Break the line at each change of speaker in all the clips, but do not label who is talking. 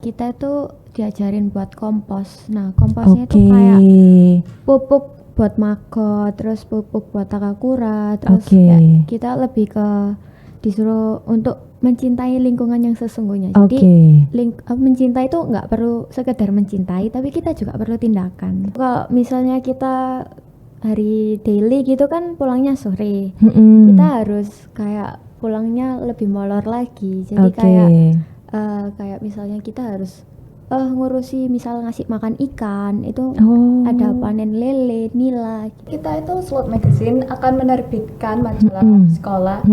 kita itu diajarin buat kompos. Nah, komposnya itu kayak pupuk buat maggot, terus pupuk buat takakura, terus kayak kita lebih ke disuruh untuk mencintai lingkungan yang sesungguhnya. Jadi mencintai itu nggak perlu sekedar mencintai, tapi kita juga perlu tindakan. Kalau misalnya kita hari daily gitu kan pulangnya sore, kita harus kayak pulangnya lebih molor lagi. Jadi kayak misalnya kita harus ngurusi misal ngasih makan ikan itu ada panen lele, nila.
Kita itu Slot Magazine akan menerbitkan majalah sekolah,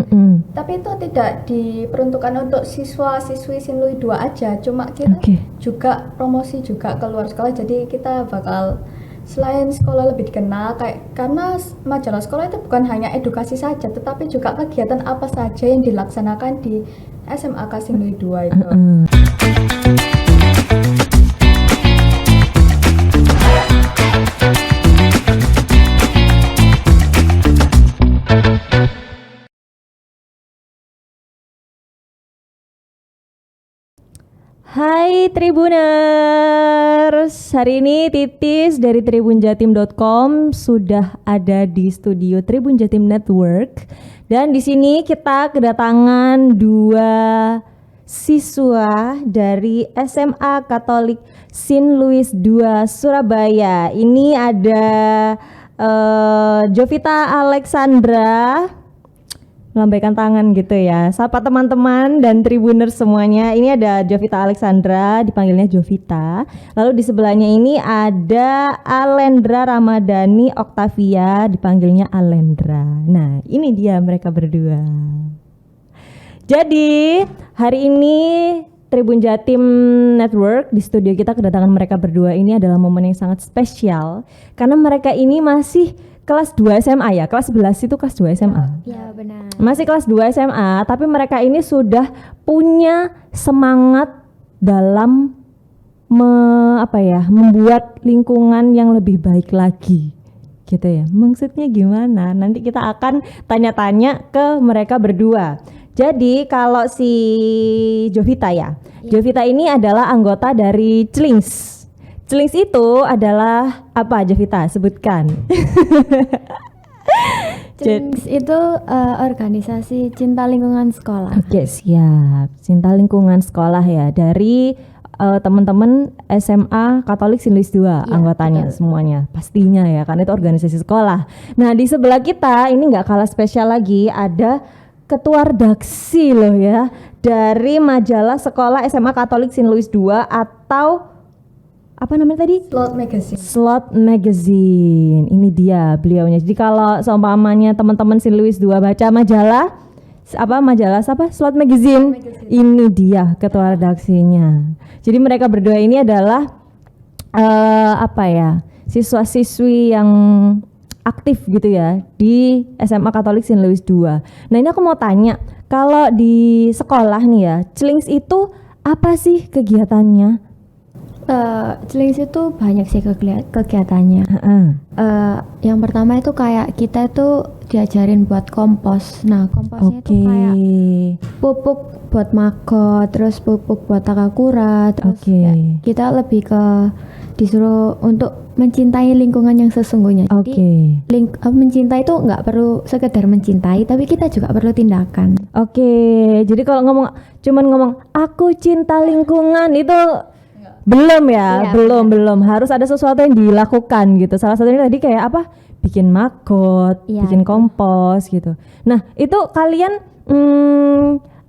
tapi itu tidak diperuntukkan untuk siswa-siswi Sinlui 2 aja, cuma kita juga promosi juga ke luar sekolah. Jadi kita bakal selain sekolah lebih dikenal karena majalah sekolah itu bukan hanya edukasi saja, tetapi juga kegiatan apa saja yang dilaksanakan di SMAK Sinlui 2 itu.
Hai Tribuners, hari ini Titis dari tribunjatim.com sudah ada di studio Tribun Jatim Network, dan di sini kita kedatangan 2 siswa dari SMA Katolik St. Louis 2 Surabaya. Ini ada Jovita Alexandra, melambaikan tangan gitu ya. Sapa teman-teman dan Tribuners semuanya. Ini ada Jovita Alexandra, dipanggilnya Jovita. Lalu di sebelahnya ini ada Alendra Ramadhani Octavia, dipanggilnya Alendra. Nah, ini dia mereka berdua. Jadi, hari ini Tribun Jatim Network di studio kita kedatangan mereka berdua. Ini adalah momen yang sangat spesial karena mereka ini masih kelas 2 SMA ya, kelas 11 itu kelas 2 SMA.
Iya benar.
Masih kelas 2 SMA, tapi mereka ini sudah punya semangat dalam membuat lingkungan yang lebih baik lagi. Gitu ya. Maksudnya gimana? Nanti kita akan tanya-tanya ke mereka berdua. Jadi kalau si Jovita ya. Jovita ini adalah anggota dari Clings. Clings itu adalah apa, Jovita? Sebutkan.
Clings itu organisasi cinta lingkungan sekolah.
Oke, siap. Cinta lingkungan sekolah ya, dari teman-teman SMA Katolik St. Louis 2 anggotanya semuanya. Pastinya ya, karena itu organisasi sekolah. Nah, di sebelah kita ini nggak kalah spesial lagi, ada ketua redaksi loh ya, dari majalah sekolah SMA Katolik St. Louis 2 atau apa namanya tadi?
Slot Magazine.
Slot Magazine. Ini dia beliaunya. Jadi kalau seumpamanya teman-teman St. Louis 2 baca majalah Slot Magazine. Ini dia ketua redaksinya. Jadi mereka berdua ini adalah siswa-siswi yang aktif gitu ya di SMA Katolik St. Louis 2. Nah, ini aku mau tanya, kalau di sekolah nih ya, Clings itu apa sih kegiatannya?
Clings itu banyak sih kegiatannya. Yang pertama itu kayak kita itu diajarin buat kompos. Nah, komposnya itu kayak pupuk buat maggot, terus pupuk buat takakura, terus kita lebih ke disuruh untuk mencintai lingkungan yang sesungguhnya. Jadi mencintai itu nggak perlu sekedar mencintai, tapi kita juga perlu tindakan.
Jadi kalau cuman ngomong aku cinta lingkungan itu belum ya, belum harus ada sesuatu yang dilakukan gitu. Salah satunya tadi kayak apa? Bikin maggot, bikin kompos gitu. Nah, itu kalian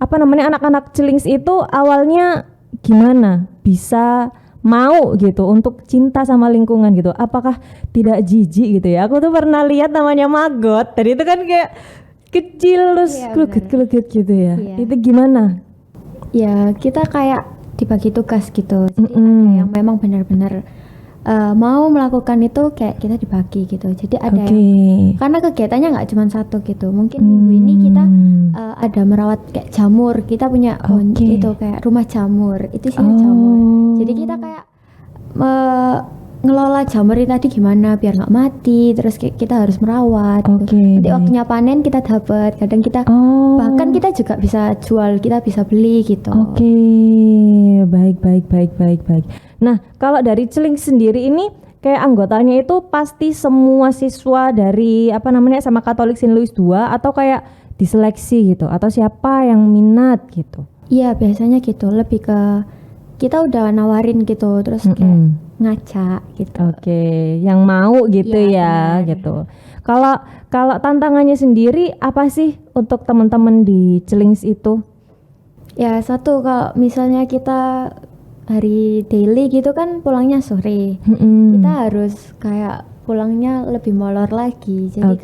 anak-anak Clings itu awalnya gimana bisa mau gitu untuk cinta sama lingkungan gitu? Apakah tidak jijik gitu ya? Aku tuh pernah lihat namanya maggot. Tadi itu kan kayak kecil terus keluget gitu ya. Itu gimana?
Ya, kita kayak dibagi tugas gitu. Jadi ada yang memang benar-benar mau melakukan itu, kayak kita dibagi gitu. Jadi ada yang karena kegiatannya nggak cuma satu gitu. Mungkin minggu ini kita ada merawat kayak jamur. Kita punya itu kayak rumah jamur. Itu sih jamur. Jadi kita kayak ngelola jamur ini tadi gimana biar nggak mati, terus kita harus merawat. Nanti waktunya panen kita dapat, kadang kita bahkan kita juga bisa jual, kita bisa beli gitu.
Baik. Nah, kalau dari Celings sendiri ini kayak anggotanya itu pasti semua siswa dari SMA Katolik St. Louis II atau kayak diseleksi gitu, atau siapa yang minat gitu?
Iya, biasanya gitu, lebih ke kita udah nawarin gitu, terus kayak ngajak gitu.
Yang mau gitu ya gitu. Kalau tantangannya sendiri apa sih untuk teman-teman di Celings itu?
Ya satu, kalau misalnya kita hari daily gitu kan pulangnya sore, kita harus kayak pulangnya lebih molor lagi, jadi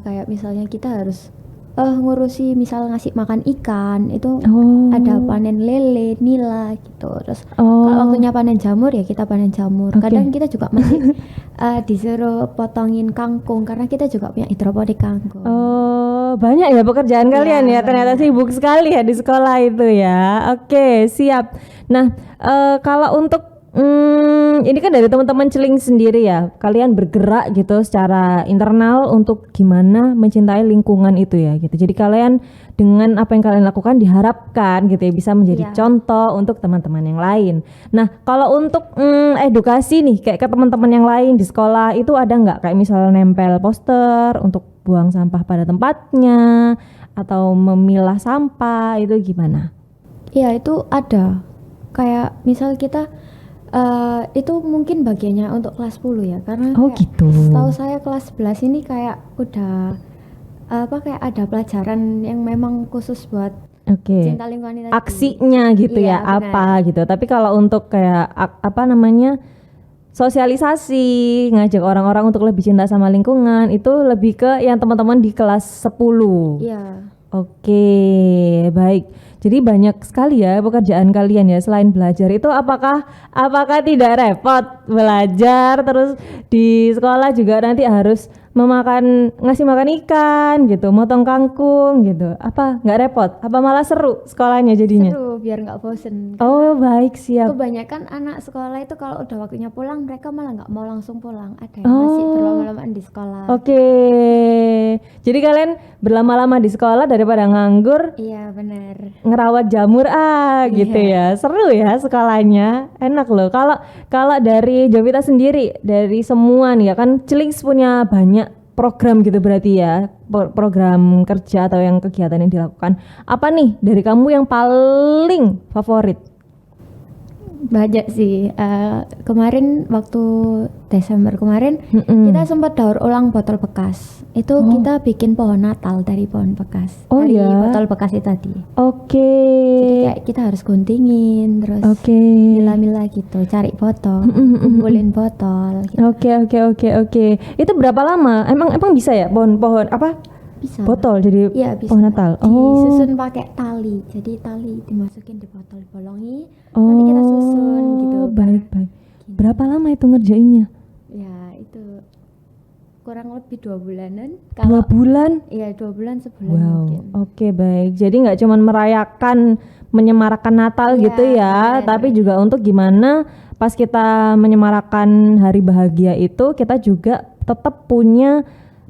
kayak misalnya kita harus ngurusi misal ngasih makan ikan itu, ada panen lele, nila gitu. Terus kalau waktunya panen jamur ya kita panen jamur. Kadang kita juga masih disuruh potongin kangkung karena kita juga punya hidroponik kangkung.
Banyak ya pekerjaan kalian ya, ternyata sibuk sekali ya di sekolah itu ya. Siap. Nah, kalau untuk ini kan dari teman-teman Celings sendiri ya, kalian bergerak gitu secara internal untuk gimana mencintai lingkungan itu ya gitu. Jadi kalian dengan apa yang kalian lakukan diharapkan gitu ya bisa menjadi contoh untuk teman-teman yang lain. Nah, kalau untuk edukasi nih kayak ke teman-teman yang lain di sekolah itu ada nggak kayak misalnya nempel poster untuk buang sampah pada tempatnya atau memilah sampah, itu gimana?
Iya, itu ada. Kayak misal kita itu mungkin bagiannya untuk kelas 10 ya, karena setahu saya kelas 11 ini kayak udah kayak ada pelajaran yang memang khusus buat cinta lingkungan tadi.
Aksinya gitu ya, apa gitu. Tapi kalau untuk kayak sosialisasi, ngajak orang-orang untuk lebih cinta sama lingkungan, itu lebih ke yang teman-teman di kelas 10.
Iya.
Baik. Jadi banyak sekali ya pekerjaan kalian ya selain belajar itu. Apakah tidak repot belajar terus di sekolah juga nanti harus ngasih makan ikan gitu, motong kangkung gitu? Apa nggak repot? Apa malah seru sekolahnya jadinya?
Seru, biar nggak bosen.
Baik, siap.
Kebanyakan anak sekolah itu kalau udah waktunya pulang mereka malah nggak mau langsung pulang, ada yang masih berlama-lama di sekolah.
Jadi kalian berlama-lama di sekolah daripada nganggur.
Iya, benar.
Ngerawat jamur gitu ya. Seru ya sekolahnya. Enak loh. Kalau dari Jovita sendiri, dari semua nih ya kan Celings punya banyak program gitu berarti ya, program kerja atau yang kegiatan yang dilakukan. Apa nih dari kamu yang paling favorit?
Banyak sih. Kemarin waktu Desember kemarin kita sempat daur ulang botol bekas. Itu kita bikin pohon Natal dari pohon bekas. Dari botol bekas itu tadi. Jadi kayak kita harus guntingin, terus milah-milah gitu, cari botol, kumpulin botol gitu.
Itu berapa lama? Emang bisa ya pohon
bisa
botol jadi pohon Natal?
Disusun pakai tali, jadi tali dimasukin di botol, dibolongi, nanti kita susun gitu.
Baik. Berapa lama itu ngerjainnya?
Ya itu kurang lebih 2 bulanan.
2 bulan?
Iya, 2 bulan sebulan mungkin.
Baik. Jadi nggak cuma menyemarakan Natal gitu ya, tapi juga untuk gimana pas kita menyemarakan hari bahagia itu kita juga tetap punya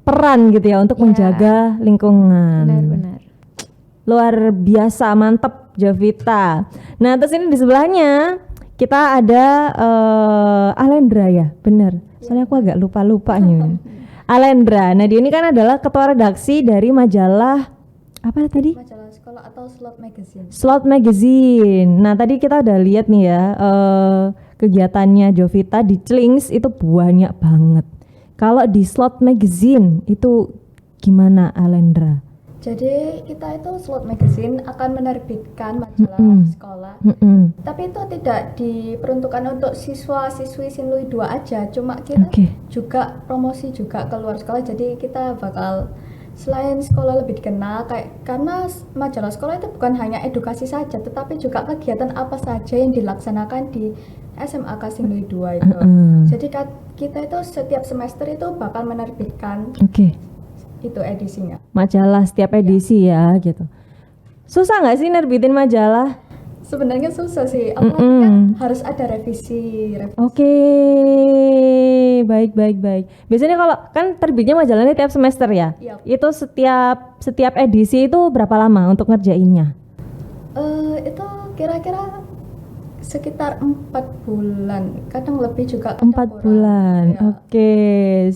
peran gitu ya untuk menjaga lingkungan.
Benar.
Luar biasa, mantep Jovita. Nah, terus ini di sebelahnya kita ada Alendra ya, bener. Soalnya aku agak lupa nih. Alendra. Nah, dia ini kan adalah ketua redaksi dari majalah apa tadi?
Majalah sekolah atau Slot Magazine.
Slot Magazine. Nah, tadi kita udah lihat nih ya kegiatannya Jovita di Celings itu banyak banget. Kalau di Slot Magazine itu gimana, Alendra?
Jadi kita itu Slot Magazine akan menerbitkan majalah sekolah. Tapi itu tidak diperuntukkan untuk siswa-siswi St. Louis II aja, cuma kita juga promosi juga ke luar sekolah. Jadi kita bakal selain sekolah lebih dikenal, karena majalah sekolah itu bukan hanya edukasi saja, tetapi juga kegiatan apa saja yang dilaksanakan di SMA St. Louis II itu. Jadi kita itu setiap semester itu bakal menerbitkan itu edisinya.
Majalah setiap edisi ya gitu. Susah nggak sih nerbitin majalah?
sebenarnya susah sih, apalagi kan harus ada revisi.
Oke, baik. Biasanya kalau kan terbitnya majalahnya tiap semester ya?
Yap.
Itu setiap edisi itu berapa lama untuk ngerjainnya?
Itu kira-kira sekitar 4 bulan, kadang lebih juga.
4 bulan,
ya.
Oke,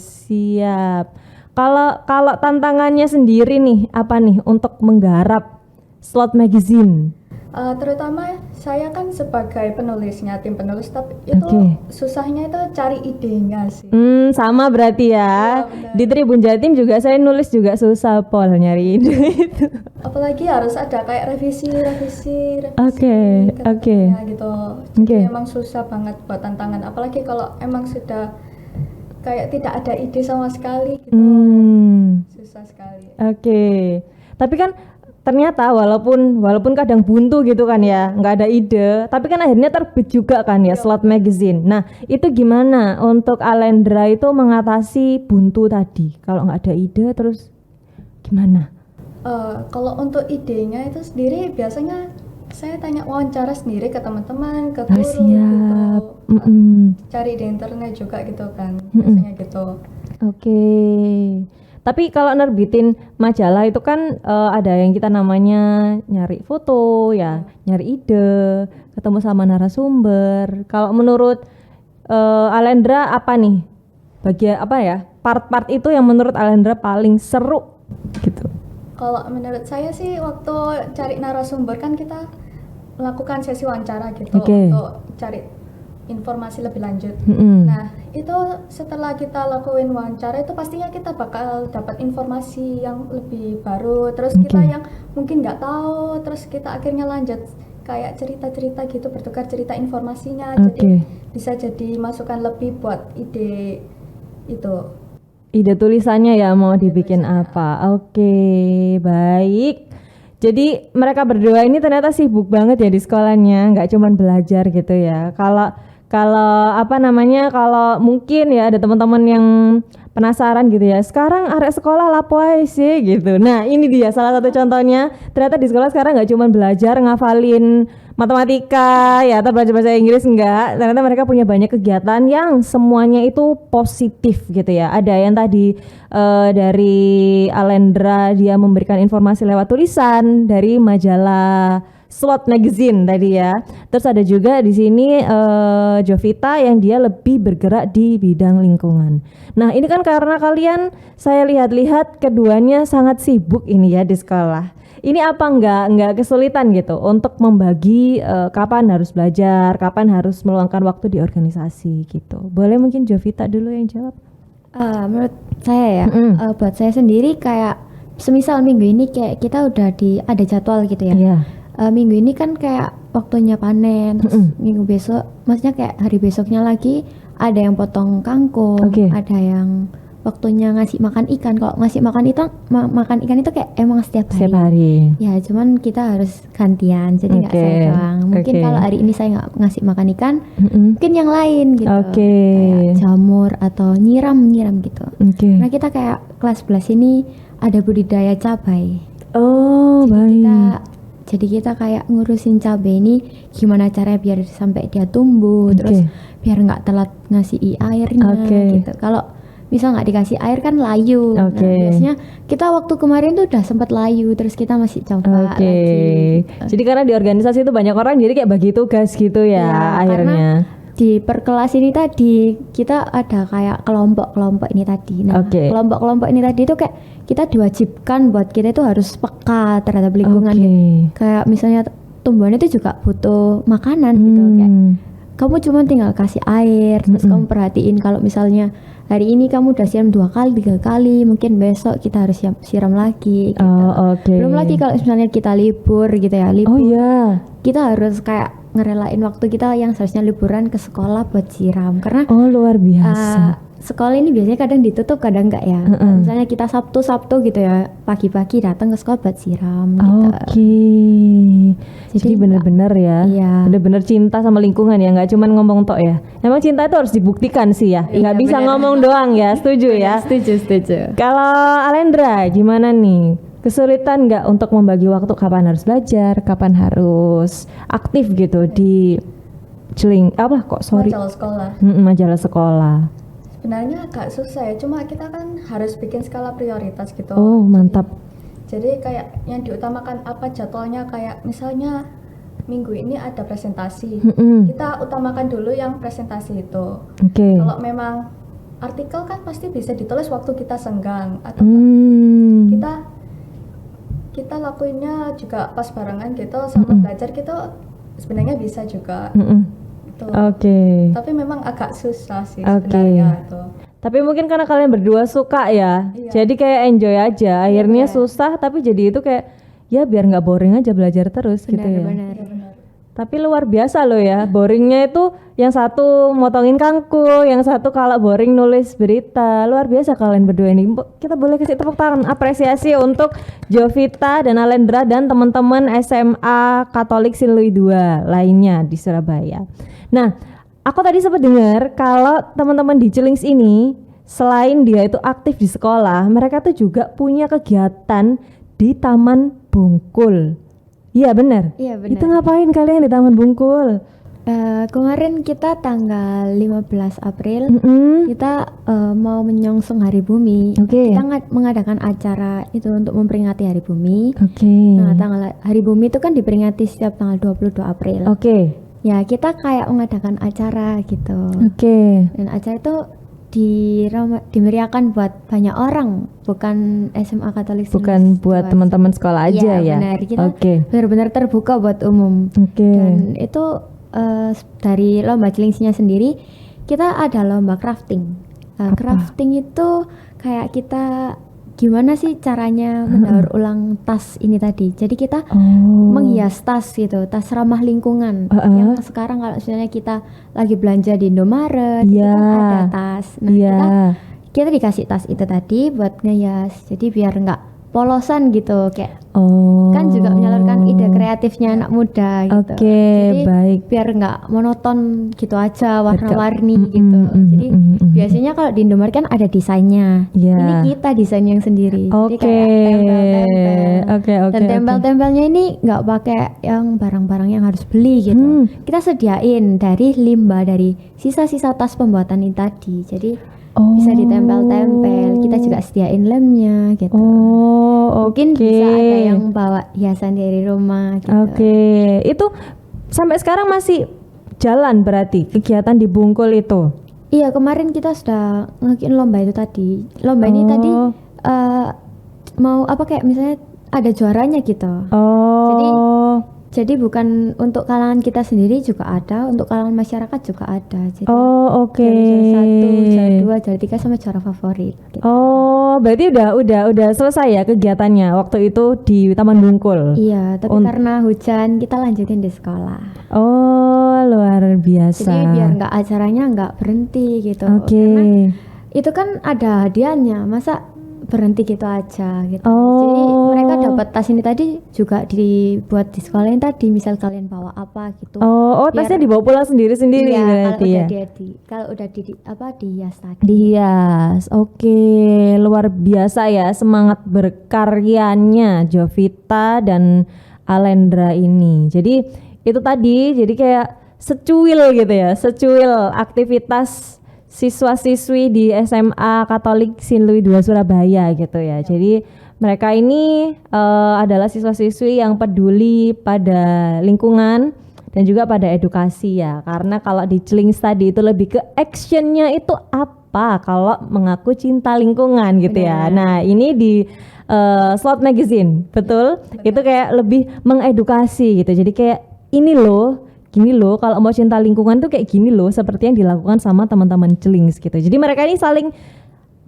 siap. Kalau tantangannya sendiri nih, apa nih untuk menggarap Slot Magazine?
Terutama saya kan sebagai penulisnya, tim penulis, tapi itu susahnya itu cari idenya sih.
Sama berarti ya. Di Tribun Jatim juga saya nulis juga susah Pol nyari ide itu.
Apalagi harus ada kayak revisi
Oke.
gitu. Jadi emang susah banget buat tantangan. Apalagi kalau emang sudah kayak tidak ada ide sama sekali gitu. Susah sekali.
Oke. Tapi kan ternyata walaupun kadang buntu gitu kan ya, nggak ada ide, tapi kan akhirnya terbit juga kan ya Slot Magazine. Nah itu gimana untuk Alendra itu mengatasi buntu tadi? Kalau nggak ada ide terus gimana?
Kalau untuk idenya itu sendiri biasanya saya tanya wawancara sendiri ke teman-teman, ke guru gitu. Cari di internet juga gitu kan, biasanya gitu.
Oke. Tapi kalau nerbitin majalah itu kan ada yang kita namanya nyari foto ya, nyari ide, ketemu sama narasumber. Kalau menurut Alendra apa nih? Bagian apa ya? Part-part itu yang menurut Alendra paling seru gitu.
Kalau menurut saya sih waktu cari narasumber kan kita melakukan sesi wawancara gitu untuk cari informasi lebih lanjut. Nah itu setelah kita lakuin wawancara itu pastinya kita bakal dapat informasi yang lebih baru. Terus kita yang mungkin nggak tahu, terus kita akhirnya lanjut kayak cerita-cerita gitu, bertukar cerita informasinya. Jadi bisa jadi masukan lebih buat ide itu.
Ide tulisannya ya mau dibikin apa? Oke, baik. Jadi mereka berdua ini ternyata sibuk banget ya di sekolahnya, nggak cuman belajar gitu ya. Kalau apa namanya, kalau mungkin ya ada teman-teman yang penasaran gitu ya, sekarang arek sekolah lapo ae sih gitu. Nah ini dia salah satu contohnya, ternyata di sekolah sekarang nggak cuma belajar ngafalin matematika ya atau belajar bahasa Inggris, enggak, ternyata mereka punya banyak kegiatan yang semuanya itu positif gitu ya. Ada yang tadi dari Alendra dia memberikan informasi lewat tulisan dari majalah Slot Magazine tadi ya. Terus ada juga di sini Jovita yang dia lebih bergerak di bidang lingkungan. Nah ini kan karena kalian saya lihat-lihat keduanya sangat sibuk ini ya di sekolah. Ini apa enggak kesulitan gitu untuk membagi kapan harus belajar, kapan harus meluangkan waktu di organisasi gitu. Boleh mungkin Jovita dulu yang jawab.
Menurut saya ya, buat saya sendiri kayak semisal minggu ini kayak kita udah ada jadwal gitu ya.
Iya.
Minggu ini kan kayak waktunya panen, terus minggu besok, maksudnya kayak hari besoknya lagi ada yang potong kangkung, ada yang waktunya ngasih makan ikan. Kalau ngasih makan itu makan ikan itu kayak emang setiap hari. Ya cuman kita harus gantian, jadi nggak saya doang. Mungkin kalau hari ini saya nggak ngasih makan ikan, mungkin yang lain gitu. Kayak jamur atau nyiram gitu. Nah kita kayak kelas 11 ini ada budidaya cabai.
Oh baik.
Jadi kita kayak ngurusin cabai ini gimana caranya biar sampai dia tumbuh, terus biar nggak telat ngasih airnya gitu. Kalau misal nggak dikasih air kan layu. Nah biasanya kita waktu kemarin tuh udah sempat layu, terus kita masih coba lagi.
Jadi karena di organisasi itu banyak orang, jadi kayak bagi tugas gitu ya akhirnya.
Di perkelas ini tadi kita ada kayak kelompok-kelompok ini tadi. Nah kelompok-kelompok ini tadi itu kayak kita diwajibkan buat kita itu harus peka terhadap lingkungan gitu. Kayak misalnya tumbuhan itu juga butuh makanan gitu, kayak kamu cuma tinggal kasih air, terus kamu perhatiin kalau misalnya hari ini kamu udah siram 2 kali 3 kali, mungkin besok kita harus siram lagi gitu. Belum lagi kalau misalnya kita libur gitu ya, kita harus kayak ngerelain waktu kita yang seharusnya liburan ke sekolah buat siram, karena
luar biasa.
Sekolah ini biasanya kadang ditutup kadang enggak ya. Misalnya kita Sabtu gitu ya pagi-pagi datang ke sekolah buat siram gitu.
Jadi benar-benar ya, benar-benar cinta sama lingkungan ya, nggak cuma ngomong tok ya. Emang cinta itu harus dibuktikan sih ya, nggak bisa ngomong doang ya. Setuju ya?
Setuju.
Kalau Alendra gimana nih? kesulitan nggak untuk membagi waktu kapan harus belajar, kapan harus aktif gitu di
majalah sekolah.
Majalah sekolah.
Sebenarnya agak susah ya, cuma kita kan harus bikin skala prioritas gitu.
Oh, mantap.
Jadi kayak yang diutamakan apa jadwalnya, kayak misalnya minggu ini ada presentasi. Kita utamakan dulu yang presentasi itu. Kalau memang artikel kan pasti bisa ditulis waktu kita senggang, atau kita lakuinnya juga pas barengan gitu sama belajar gitu, sebenarnya bisa juga. Tapi memang agak susah sih sebenarnya itu.
Tapi mungkin karena kalian berdua suka ya, jadi kayak enjoy aja. Akhirnya susah, tapi jadi itu kayak ya biar nggak boring aja belajar terus gitu ya.
Benar.
Tapi luar biasa loh ya, boringnya itu yang satu motongin kangkung, yang satu kalau boring nulis berita. Luar biasa kalian berdua ini. Kita boleh kasih tepuk tangan apresiasi untuk Jovita dan Alendra dan teman-teman SMA Katolik Sinlui 2 lainnya di Surabaya. Nah, aku tadi sempat dengar kalau teman-teman di Cilings ini selain dia itu aktif di sekolah, mereka tuh juga punya kegiatan di Taman Bungkul. Iya benar. Itu ngapain kalian di Taman Bungkul?
Kemarin kita tanggal 15 April kita mau menyongsong Hari Bumi. Kita mengadakan acara itu untuk memperingati Hari Bumi. Nah, tanggal Hari Bumi itu kan diperingati setiap tanggal 22 April. Ya, kita kayak mengadakan acara gitu. Dan acara itu dimeriahkan buat banyak orang, bukan SMA Katolik,
bukan buat teman-teman sekolah aja ya.
Benar, kita benar-benar terbuka buat umum. Dan itu dari lomba Cilingsnya sendiri kita ada lomba crafting. Crafting itu kayak kita gimana sih caranya mendaur ulang tas ini tadi. Jadi kita menghias tas gitu, tas ramah lingkungan. Yang sekarang kalau misalnya kita lagi belanja di Indomaret, itu kan ada tas. Nah, kita dikasih tas itu tadi buat ngehias. Jadi biar nggak polosan gitu, kayak kan juga menyalurkan ide kreatifnya anak muda gitu. Jadi biar nggak monoton gitu aja, warna-warni gitu. Jadi biasanya kalau di Indomaret kan ada desainnya. Ini kita desain yang sendiri. Jadi kayak tempel-tempel. Dan tempel-tempelnya ini nggak pakai yang barang-barang yang harus beli gitu. Kita sediain dari limbah dari sisa-sisa tas pembuatan ini tadi. Jadi bisa ditempel-tempel, kita juga sediain lemnya gitu. Mungkin bisa ada yang bawa hiasan dari rumah gitu.
Itu sampai sekarang masih jalan berarti kegiatan di Bungkul itu?
Iya, kemarin kita sudah ngelakuin lomba itu tadi. Lomba ini tadi mau apa, kayak misalnya ada juaranya gitu. Jadi bukan untuk kalangan kita sendiri juga ada, untuk kalangan masyarakat juga ada. Jadi juara 1, juara 2, juara 3 sama juara favorit gitu.
Berarti udah selesai ya kegiatannya waktu itu di Taman Bungkul?
Iya, tapi karena hujan kita lanjutin di sekolah.
Luar biasa.
Jadi biar acaranya nggak berhenti gitu. Karena itu kan ada hadiahnya, masa berhenti gitu aja gitu. Jadi mereka dapat tas ini tadi juga dibuat di sekolah yang tadi, misal kalian bawa apa gitu.
Tasnya dibawa pulang sendiri-sendiri berarti ya.
Kalau udah dihias tadi.
Dihias. Luar biasa ya semangat berkaryanya Jovita dan Alendra ini. Jadi itu tadi, jadi kayak secuil gitu ya, secuil aktivitas siswa-siswi di SMA Katolik Sinlui 2 Surabaya gitu ya. Jadi mereka ini adalah siswa-siswi yang peduli pada lingkungan dan juga pada edukasi ya. Karena kalau di Cilings tadi itu lebih ke actionnya itu apa kalau mengaku cinta lingkungan gitu ya. Nah ini di Slot Magazine, betul? Itu kayak lebih mengedukasi gitu. Jadi kayak ini loh, gini loh, kalau mau cinta lingkungan tuh kayak gini loh, seperti yang dilakukan sama teman-teman Cilings gitu. Jadi mereka ini saling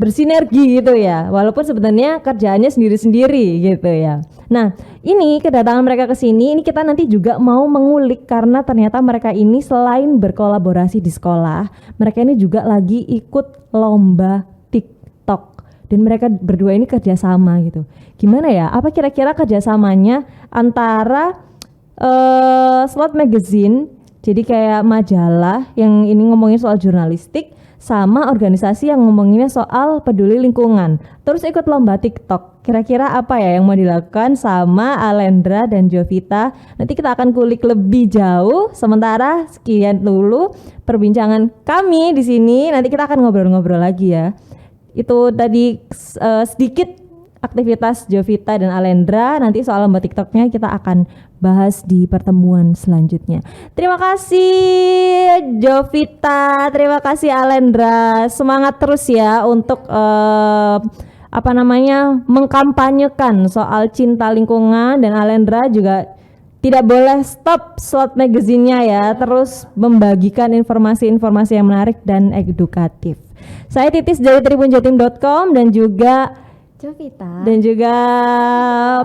bersinergi gitu ya, walaupun sebenarnya kerjaannya sendiri-sendiri gitu ya. Nah, ini kedatangan mereka ke sini, ini kita nanti juga mau mengulik karena ternyata mereka ini selain berkolaborasi di sekolah, mereka ini juga lagi ikut lomba TikTok. Dan mereka berdua ini kerjasama gitu. Gimana ya? Apa kira-kira kerjasamanya antara Slot Magazine, jadi kayak majalah yang ini ngomongin soal jurnalistik, sama organisasi yang ngomonginnya soal peduli lingkungan. Terus ikut lomba TikTok. Kira-kira apa ya yang mau dilakukan sama Alendra dan Jovita? Nanti kita akan kulik lebih jauh. Sementara sekian dulu perbincangan kami di sini. Nanti kita akan ngobrol-ngobrol lagi ya. Itu tadi sedikit aktivitas Jovita dan Alendra. Nanti soal lomba TikToknya kita akan bahas di pertemuan selanjutnya. Terima kasih Jovita, terima kasih Alendra. Semangat terus ya untuk mengkampanyekan soal cinta lingkungan, dan Alendra juga tidak boleh stop slot magazine-nya ya, terus membagikan informasi-informasi yang menarik dan edukatif. Saya Titis dari tribunjatim.com dan juga
Jovita.
Dan juga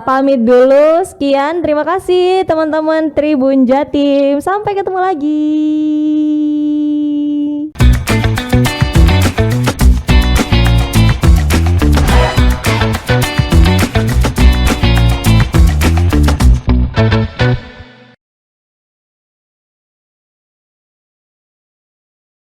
pamit dulu. Sekian, terima kasih teman-teman Tribun Jatim. Sampai ketemu lagi.